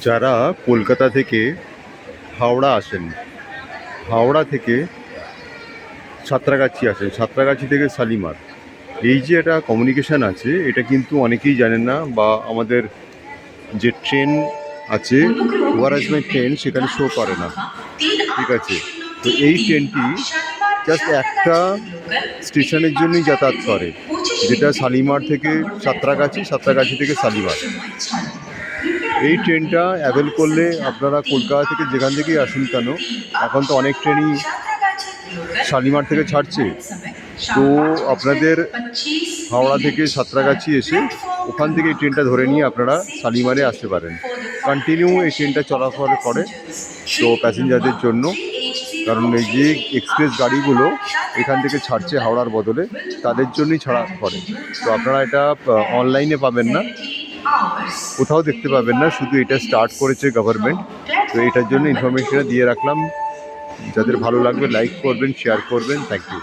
যারা কলকাতা থেকে হাওড়া আসেন, হাওড়া থেকে সাঁতরাগাছি আসেন, সাঁতরাগাছি থেকে শালিমার, এই যে একটা কমিউনিকেশান আছে, এটা কিন্তু অনেকেই জানেন না, বা আমাদের যে ট্রেন আছে ওভারআজমের ট্রেন সেখানে শো করে না। ঠিক আছে, তো এই ট্রেনটি জাস্ট একটা স্টেশনের জন্যই যাতায়াত করে, যেটা শালিমার থেকে সাঁতরাগাছি, সাঁতরাগাছি থেকে শালিমার। এই ট্রেনটা অ্যাভেল করলে আপনারা কলকাতা থেকে যেখান থেকেই আসুন কেন, এখন তো অনেক ট্রেনই শালিমার থেকে ছাড়ছে, তো আপনাদের হাওড়া থেকে সাঁতরাগাছি এসে ওখান থেকে এই ট্রেনটা ধরে নিয়ে আপনারা শালিমারে আসতে পারেন। কন্টিনিউ এই ট্রেনটা চলাচল করে তো প্যাসেঞ্জারদের জন্য, কারণ এই যে এক্সপ্রেস গাড়িগুলো এখান থেকে ছাড়ছে হাওড়ার বদলে, তাদের জন্যই ছাড়া করে। তো আপনারা এটা অনলাইনে পাবেন না, কোথাও দেখতে পাবেন না, শুধু এটা স্টার্ট করেছে গভর্নমেন্ট। তো এটার জন্য ইনফরমেশনটা দিয়ে রাখলাম, যাদের ভালো লাগবে লাইক করবেন, শেয়ার করবেন। Thank you.